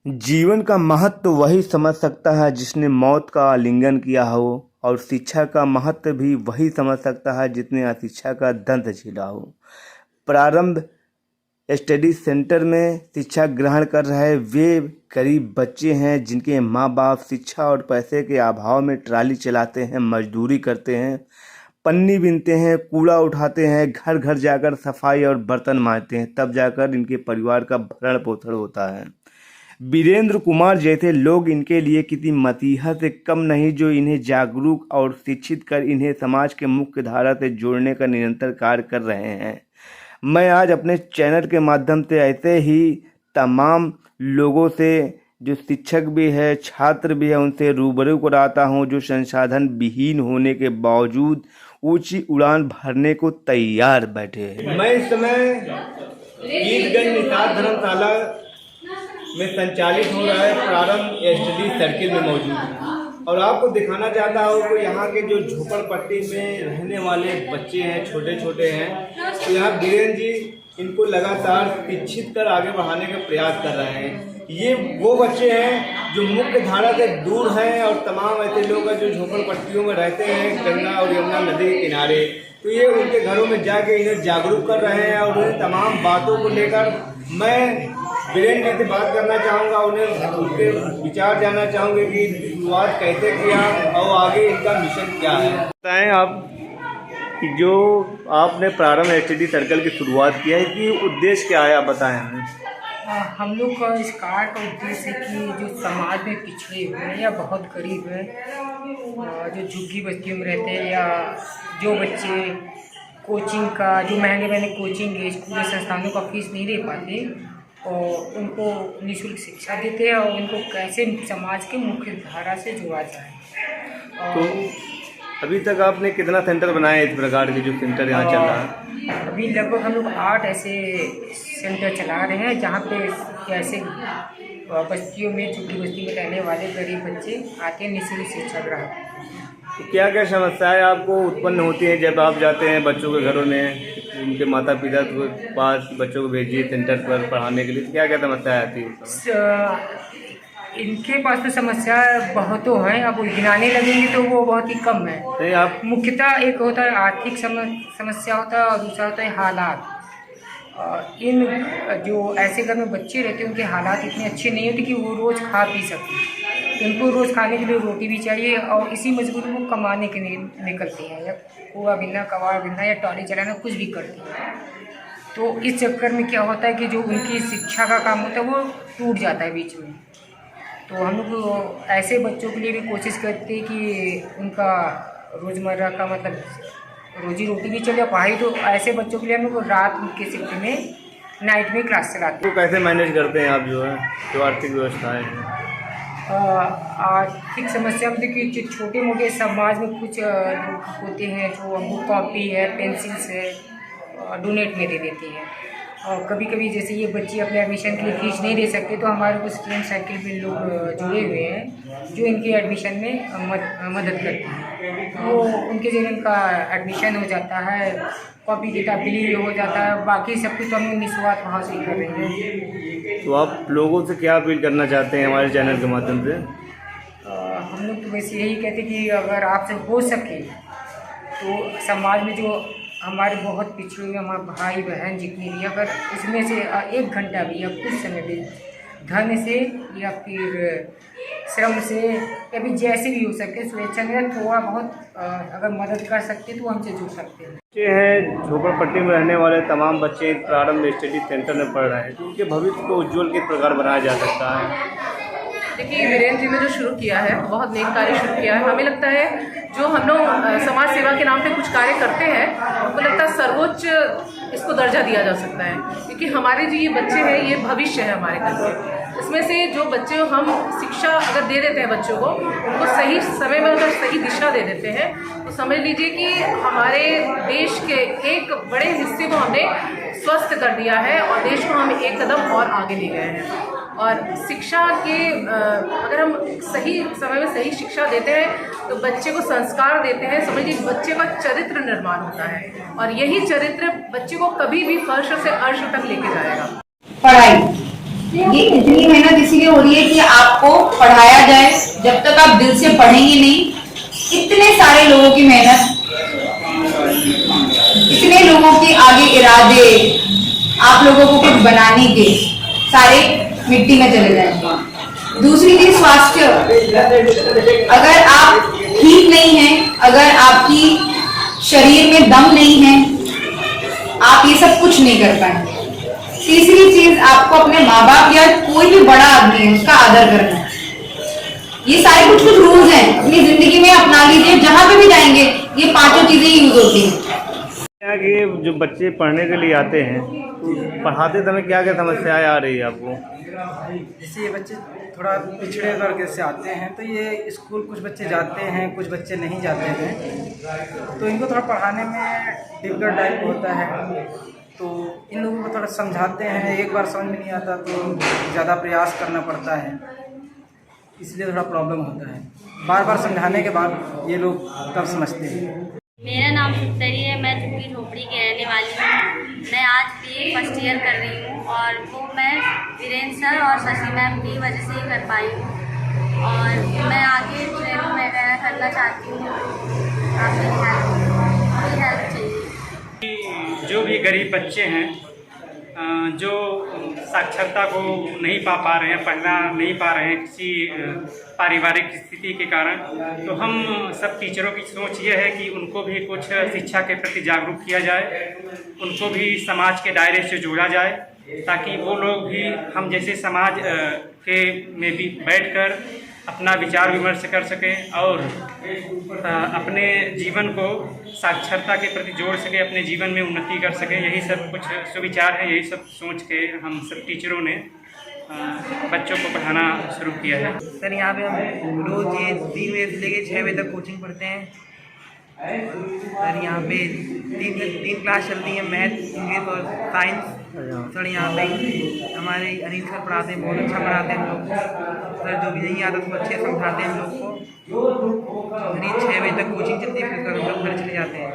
जीवन का महत्व वही समझ सकता है जिसने मौत का आलिंगन किया हो, और शिक्षा का महत्व भी वही समझ सकता है जिसने अशिक्षा का दंड झेला हो। प्रारंभ स्टडी सेंटर में शिक्षा ग्रहण कर रहे वे गरीब बच्चे हैं जिनके माँ बाप शिक्षा और पैसे के अभाव में ट्राली चलाते हैं, मजदूरी करते हैं, पन्नी बीनते हैं, कूड़ा उठाते हैं, घर घर जाकर सफाई और बर्तन मांजते हैं, तब जाकर इनके परिवार का भरण पोषण होता है। वीरेंद्र कुमार जैसे लोग इनके लिए किसी मसीहा से कम नहीं, जो इन्हें जागरूक और शिक्षित कर इन्हें समाज के मुख्य धारा से जोड़ने का निरंतर कार्य कर रहे हैं। मैं आज अपने चैनल के माध्यम से ऐसे ही तमाम लोगों से, जो शिक्षक भी है, छात्र भी है, उनसे रूबरू कराता हूं, जो संसाधन विहीन होने के बावजूद ऊंची उड़ान भरने को तैयार बैठे हैं। मैं इस समय ईदगंज निषाद धर्मशाला में संचालित हो रहा है प्रारंभ स्टडी सर्किल में मौजूद है, और आपको दिखाना चाहता हूँ कि यहाँ के जो झोपड़पट्टी में रहने वाले बच्चे हैं, छोटे छोटे हैं, तो यहाँ वीरेंद्र जी इनको लगातार शिक्षित कर आगे बढ़ाने का प्रयास कर रहे हैं। ये वो बच्चे हैं जो मुख्य धारा से दूर हैं, और तमाम ऐसे लोग हैं जो झोपड़पट्टियों में रहते हैं गंगा और यमुना नदी के किनारे, तो ये उनके घरों में जाके इन्हें जागरूक कर रहे हैं। और उन तमाम बातों को लेकर मैं वीरेंद्र जी से बात करना चाहूँगा, उन्हें उनके विचार जानना चाहूँगे कि शुरुआत कैसे किया और आगे इनका मिशन क्या है। बताएं आप कि जो आपने प्रारंभ स्टडी सर्कल की शुरुआत किया है कि उद्देश्य क्या है, आप बताएं हमें। हम लोग का इस कार्य का उद्देश्य है कि जो समाज में पिछड़े हुए हैं या बहुत गरीब हैं, जो झुग्गी बस्तियों में रहते हैं, या जो बच्चे कोचिंग का, जो महंगे महंगे कोचिंग स्कूल संस्थानों का फीस नहीं दे पाते, और उनको निःशुल्क शिक्षा देते हैं, और उनको कैसे समाज के मुख्य धारा से जोड़ा जाए। तो अभी तक आपने कितना सेंटर बनाए इस प्रकार के, जो सेंटर यहाँ चल रहा है? अभी लगभग हम लोग 8 ऐसे सेंटर चला रहे हैं जहाँ पे ऐसे बस्तियों में, झुग्गी बस्ती में रहने वाले गरीब बच्चे आके निःशुल्क शिक्षा ग्रहण। तो क्या क्या समस्याएं आपको उत्पन्न होती हैं जब आप जाते हैं बच्चों के घरों में, उनके माता पिता के पास बच्चों को भेजिए सेंटर पर पढ़ाने के लिए, क्या क्या समस्याएं आती हैं? इनके पास तो समस्या बहुत हैं, अब गिनाने लगेंगे तो वो बहुत ही कम है। नहीं, आप मुख्यतः एक होता है आर्थिक समस्या होता है, और दूसरा होता है हालात। इन जो ऐसे घर में बच्चे रहते हैं उनके हालात इतने अच्छे नहीं होते कि वो रोज़ खा पी सकते। उनको रोज़ खाने के लिए रोटी भी चाहिए, और इसी मजबूरी में वो कमाने के लिए निकलते हैं, या कुआ बिनना, कबाड़ बिनना, या टॉली चलाना, कुछ भी करते हैं। तो इस चक्कर में क्या होता है कि जो उनकी शिक्षा का काम होता है वो टूट जाता है बीच में। तो हम लोग ऐसे बच्चों के लिए भी कोशिश करते हैं कि उनका रोज़मर्रा का मतलब रोजी रोटी भी चले, पढ़ाई। तो ऐसे बच्चों के लिए हम लोग रात के शिफ्ट में, नाइट में क्लास चलाते हैं। तो कैसे मैनेज करते हैं आप, जो है जो आर्थिक व्यवस्था है? आर्थिक समस्या मतलब कि छोटे मोटे समाज में कुछ लोग होते हैं जो हमको कॉपी है, पेंसिल्स है, डोनेट में दे देती हैं। और कभी कभी जैसे ये बच्चे अपने एडमिशन के लिए फीस नहीं दे सकते, तो हमारे कुछ स्टूडेंट सर्किल में लोग जुड़े हुए हैं जो इनके एडमिशन में मदद करते हैं। तो उनके जरिए इनका एडमिशन हो जाता है, कॉपी किताब बिली हो जाता है, बाकी सब कुछ तो हम निस्वार्थ भाव से कर रहे हैं। तो आप लोगों से क्या अपील करना चाहते हैं हमारे चैनल के माध्यम से? हम लोग तो वैसे यही कहते हैं कि अगर आपसे हो सके तो समाज में जो हमारे बहुत पिछड़े हुए हमारे भाई बहन जितने भी, अगर इसमें से 1 घंटा भी या कुछ समय भी धन से या फिर श्रम से या फिर जैसे भी हो सके स्वेच्छा में थोड़ा बहुत अगर मदद कर सकते तो हमसे जुड़ सकते हैं। बच्चे हैं झोपड़पट्टी में रहने वाले, तमाम बच्चे प्रारंभ स्टडी सेंटर में पढ़ रहे हैं, तो उनके भविष्य को उज्ज्वल किस प्रकार बनाया जा सकता है? देखिए, वीरेंद्र जी ने जो शुरू किया है बहुत नेक कार्य शुरू किया है। हमें लगता है जो हम लोग समाज सेवा के नाम पे कुछ कार्य करते हैं, हमको लगता है सर्वोच्च इसको दर्जा दिया जा सकता है, क्योंकि हमारे जो ये बच्चे हैं ये भविष्य है हमारे घर के। इसमें से जो बच्चे हम शिक्षा अगर दे देते हैं बच्चों को, उनको सही समय में अगर सही दिशा दे देते हैं, तो समझ लीजिए कि हमारे देश के एक बड़े हिस्से को हमने स्वस्थ कर दिया है, और देश को हम एक कदम और आगे ले गए हैं। और शिक्षा के अगर हम सही समय में सही शिक्षा देते हैं तो बच्चे को संस्कार देते हैं, समझिए बच्चे का चरित्र निर्माण होता है, और यही चरित्र बच्चे को कभी भी फर्श से अर्श तक लेके जाएगा। पढ़ाई ये इतनी मेहनत इसीलिए हो रही है कि आपको पढ़ाया जाए, जब तक आप दिल से पढ़ेंगे नहीं। इतने सारे लोगों की मेहनत, इतने लोगों के आगे इरादे, आप लोगों को कुछ बनाने के, सारे मिट्टी में चले जाएंगे। दूसरी चीज स्वास्थ्य, अगर आप ठीक नहीं हैं, अगर आपकी शरीर में दम नहीं है, आप ये सब कुछ नहीं कर पाएंगे। तीसरी चीज, आपको अपने माँ बाप या कोई भी बड़ा आदमी है उसका आदर करना है। ये सारे कुछ कुछ रूल्स हैं, अपनी जिंदगी में अपना लीजिए, जहां पे भी जाएंगे ये पांचों चीजें यूज होती हैं। क्या कि जो बच्चे पढ़ने के लिए आते हैं, पढ़ाते समय क्या क्या समस्याएं आ रही है आपको? जैसे ये बच्चे थोड़ा पिछड़े वर्ग से आते हैं, तो ये स्कूल कुछ बच्चे जाते हैं, कुछ बच्चे नहीं जाते हैं, तो इनको थोड़ा पढ़ाने में डिफिकल्ट टाइप होता है। तो इन लोगों को थोड़ा समझाते हैं, एक बार समझ में नहीं आता तो ज़्यादा प्रयास करना पड़ता है, इसलिए थोड़ा प्रॉब्लम होता है। बार बार समझाने के बाद ये लोग तब समझते हैं। मेरा नाम सुतरी है, मैं झुग्गी झोपड़ी की रहने वाली हूँ। मैं आज भी फर्स्ट ईयर कर रही हूँ और वो मैं वीरेंद्र सर और शशि मैम की वजह से ही कर पाई हूँ और मैं आगे ट्रेनिंग वगैरह करना चाहती हूँ। आपकी हेल्प चाहिए। जो भी गरीब बच्चे हैं जो साक्षरता को नहीं पा रहे हैं, पढ़ना नहीं पा रहे हैं किसी पारिवारिक स्थिति के कारण, तो हम सब टीचरों की सोच ये है कि उनको भी कुछ शिक्षा के प्रति जागरूक किया जाए, उनको भी समाज के दायरे से जोड़ा जाए, ताकि वो लोग भी हम जैसे समाज के में भी बैठकर अपना विचार विमर्श कर सकें और अपने जीवन को साक्षरता के प्रति जोड़ सके, अपने जीवन में उन्नति कर सकें। यही सब कुछ सुविचार है, यही सब सोच के हम सब टीचरों ने बच्चों को पढ़ाना शुरू किया है। सर यहाँ पे हम रोज़ ये 3 बजे से लेकर 6 बजे तक कोचिंग पढ़ते हैं। सर यहाँ पे तीन क्लास चलती हैं, मैथ, इंग्लिश और साइंस। सर यहाँ पे हमारे अनिल सर पढ़ाते हैं, बहुत अच्छा पढ़ाते हैं हम लोग को। सर जो भी नहीं आता उसको अच्छे समझाते हैं हम लोग को। 6 बजे तक कोचिंग चलती है, फिर हम लोग घर चले जाते हैं।